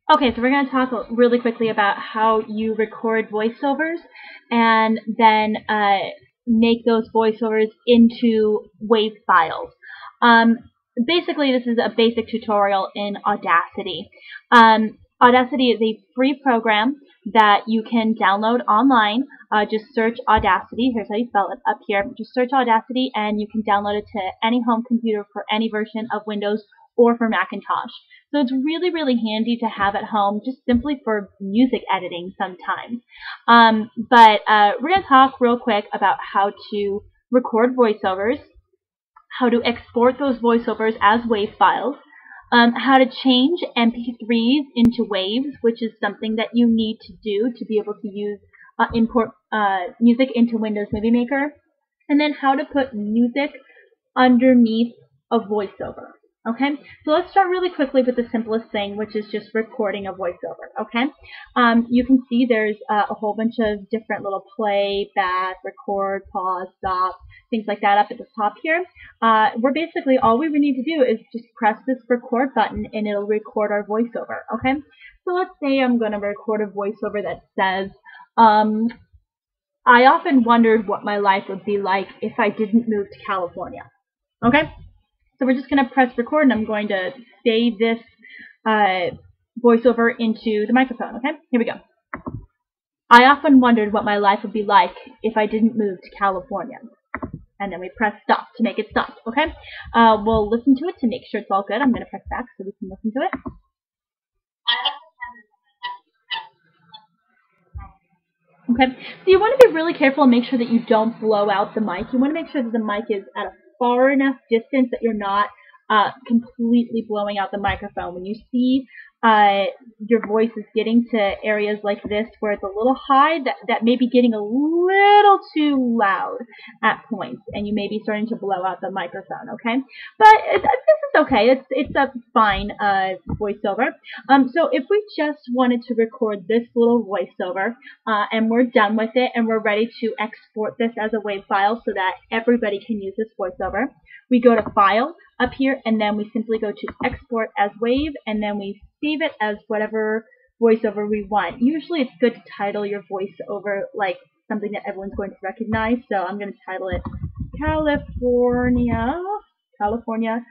Okay, so we're going to talk really quickly about how you record voiceovers and then make those voiceovers into WAV files. Basically, this is a basic tutorial in Audacity. Audacity is a free program that you can download online. Just search Audacity. Here's how you spell it up here. Just search Audacity and you can download it to any home computer for any version of Windows or for Macintosh. So it's really, really handy to have at home, just simply for music editing sometimes. But we're going to talk real quick about how to record voiceovers, how to export those voiceovers as WAV files, how to change MP3s into WAVs, which is something that you need to do to be able to use import music into Windows Movie Maker, and then how to put music underneath a voiceover. Okay, so let's start really quickly with the simplest thing, which is just recording a voiceover. Okay, you can see there's a whole bunch of different little play, back, record, pause, stop, things like that up at the top here. We're basically, all we need to do is just press this record button and it'll record our voiceover. Okay, so let's say I'm going to record a voiceover that says, I often wondered what my life would be like if I didn't move to California. Okay? So we're just going to press record, and I'm going to say this voiceover into the microphone. Okay, here we go. I often wondered what my life would be like if I didn't move to California. And then we press stop to make it stop. Okay, we'll listen to it to make sure it's all good. I'm going to press back so we can listen to it. Okay, so you want to be really careful and make sure that you don't blow out the mic. You want to make sure that the mic is at a far enough distance that you're not completely blowing out the microphone. When you see your voice is getting to areas like this where it's a little high, that may be getting a little too loud at points, and you may be starting to blow out the microphone, okay? But this is okay. It's a fine voiceover. So if we just wanted to record this little voiceover, and we're done with it, and we're ready to export this as a WAV file so that everybody can use this voiceover, we go to File up here, and then we simply go to Export as WAV, and then we save it as whatever voiceover we want. Usually it's good to title your voiceover like something that everyone's going to recognize, so I'm going to title it California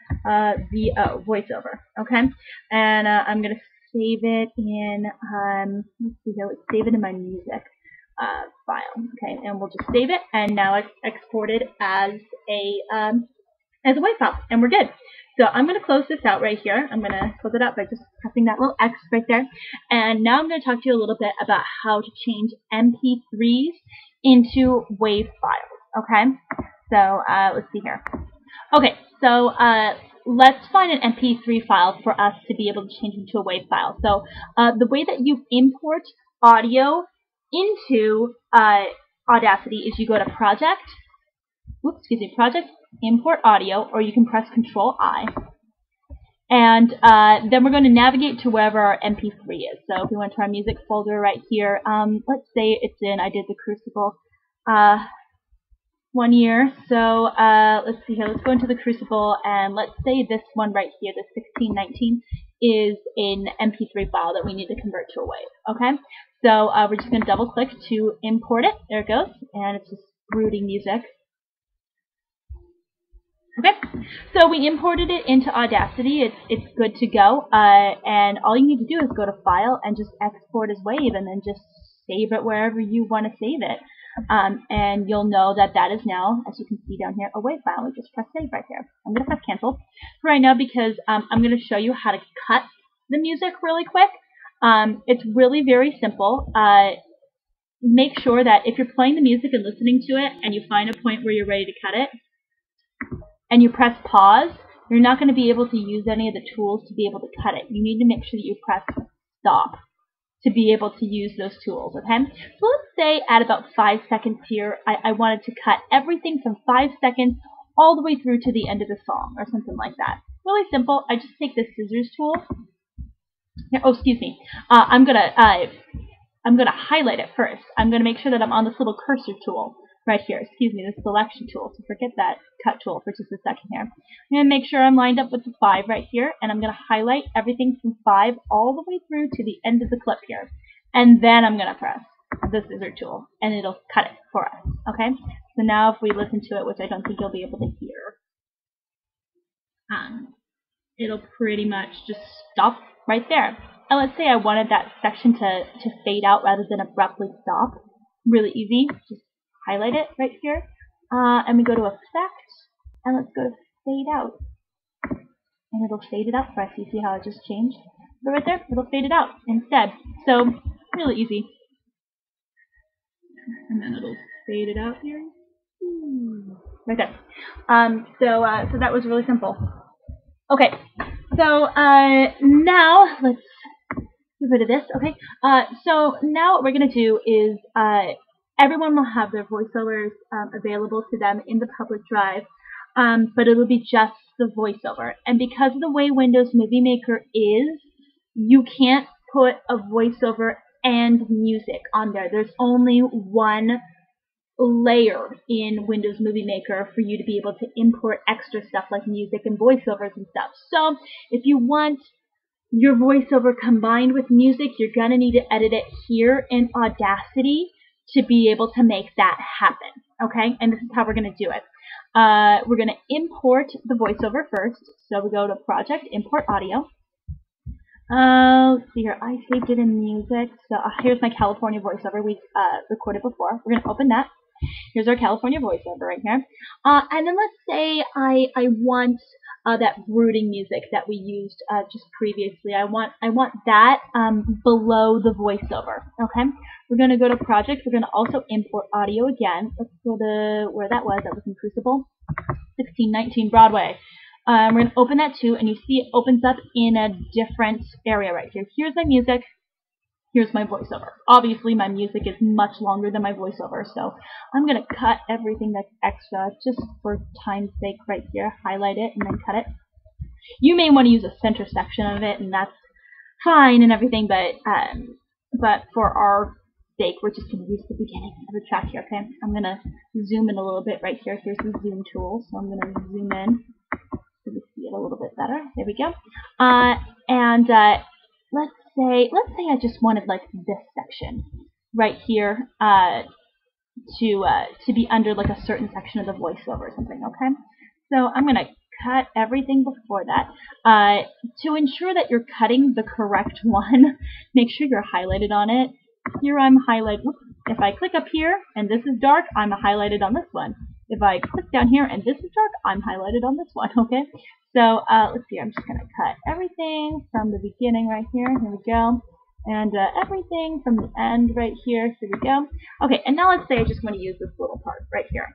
VO voiceover, okay? And I'm going to save it in, let's see here, let's save it in my music file, okay? And we'll just save it, and now it's exported as a WAV file, and we're good. So I'm going to close this out right here. I'm going to close it out by just pressing that little X right there. And now I'm going to talk to you a little bit about how to change MP3s into WAV files, okay? So let's see here. Okay, so let's find an MP3 file for us to be able to change into a WAV file. So the way that you import audio into Audacity is you go to Project, Import Audio, or you can press Control-I. And then we're going to navigate to wherever our MP3 is. So if we went to our music folder right here, let's say it's in, I did the Crucible 1 year. So let's see here, let's go into the Crucible, and let's say this one right here, the 1619, is an MP3 file that we need to convert to a WAV. Okay, so we're just going to double click to import it. There it goes, and it's just rooting music. Okay, so we imported it into Audacity. It's good to go, and all you need to do is go to File and just export as WAV, and then just save it wherever you want to save it. And you'll know that that is now, as you can see down here, a WAV file. We just press save right here. I'm going to press cancel for right now because I'm going to show you how to cut the music really quick. It's really very simple. Make sure that if you're playing the music and listening to it and you find a point where you're ready to cut it, and you press pause, you're not going to be able to use any of the tools to be able to cut it. You need to make sure that you press stop to be able to use those tools, okay? So let's say at about 5 seconds here, I wanted to cut everything from 5 seconds all the way through to the end of the song, or something like that. Really simple. I just take the scissors tool. Here, oh, excuse me. I'm gonna highlight it first. I'm gonna make sure that I'm on this little cursor tool. right here. Excuse me, the selection tool. So forget that cut tool for just a second here. I'm going to make sure I'm lined up with the 5 right here, and I'm going to highlight everything from 5 all the way through to the end of the clip here. And then I'm going to press the scissor tool, and it'll cut it for us. Okay? So now if we listen to it, which I don't think you'll be able to hear, it'll pretty much just stop right there. And let's say I wanted that section to fade out rather than abruptly stop. Really easy. Just highlight it right here. And we go to Effect, and let's go to Fade Out. And it'll fade it out for us. You see how it just changed? But right there, it'll fade it out instead. So, really easy. And then it'll fade it out here. Right there. So that was really simple. Okay, so now let's get rid of this. Okay, so now what we're going to do is everyone will have their voiceovers available to them in the public drive, but it will be just the voiceover. And because of the way Windows Movie Maker is, you can't put a voiceover and music on there. There's only one layer in Windows Movie Maker for you to be able to import extra stuff like music and voiceovers and stuff. So if you want your voiceover combined with music, you're going to need to edit it here in Audacity to be able to make that happen. Okay? And this is how we're going to do it. We're going to import the voiceover first. So we go to Project, Import Audio. Let's see here. I saved it in music. So here's my California voiceover we recorded before. We're going to open that. Here's our California voiceover right here. And then let's say I want that brooding music that we used just previously. I want that below the voiceover. Okay. We're going to go to Project. We're going to also import audio again. Let's go to where that was. That was in Crucible. 1619 Broadway. We're going to open that too, and you see it opens up in a different area right here. Here's my music. Here's my voiceover. Obviously, my music is much longer than my voiceover, so I'm going to cut everything that's extra just for time's sake right here. Highlight it and then cut it. You may want to use a center section of it, and that's fine and everything, but for our sake, we're just going to use the beginning of the track here, okay? I'm going to zoom in a little bit right here. Here's the zoom tool, so I'm going to zoom in so we see it a little bit better. There we go. Let's say I just wanted like this section right here to be under like a certain section of the voiceover or something, okay? So I'm going to cut everything before that. To ensure that you're cutting the correct one, make sure you're highlighted on it. Here I'm highlighted. If I click up here and this is dark, I'm highlighted on this one. If I click down here and this is dark, I'm highlighted on this one, okay? So let's see, I'm just going to cut everything from the beginning right here. Here we go. And everything from the end right here. Here we go. Okay, and now let's say I just want to use this little part right here.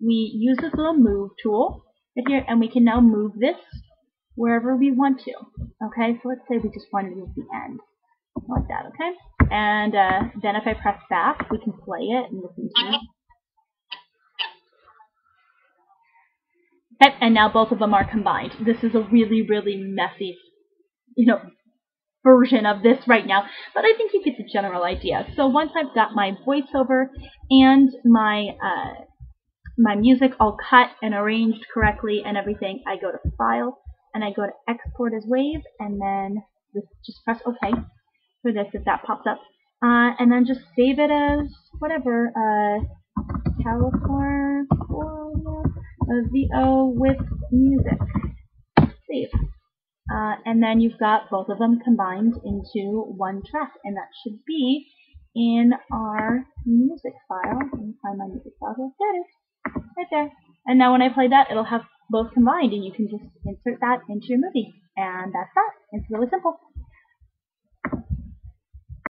We use this little move tool right here, and we can now move this wherever we want to. Okay, so let's say we just want to use the end. Like that, okay? And then if I press back, we can play it and listen to it. Okay, and now both of them are combined. This is a really, really messy, version of this right now, but I think you get the general idea. So once I've got my voiceover and my my music all cut and arranged correctly and everything, I go to File and I go to Export as Wave, and then just press OK for this if that pops up, and then just save it as whatever, California VO with music. Save. And then you've got both of them combined into one track, and that should be in our music file. Let me find my music file here. There it is. Right there. And now when I play that, it'll have both combined, and you can just insert that into your movie. And that's that. It's really simple.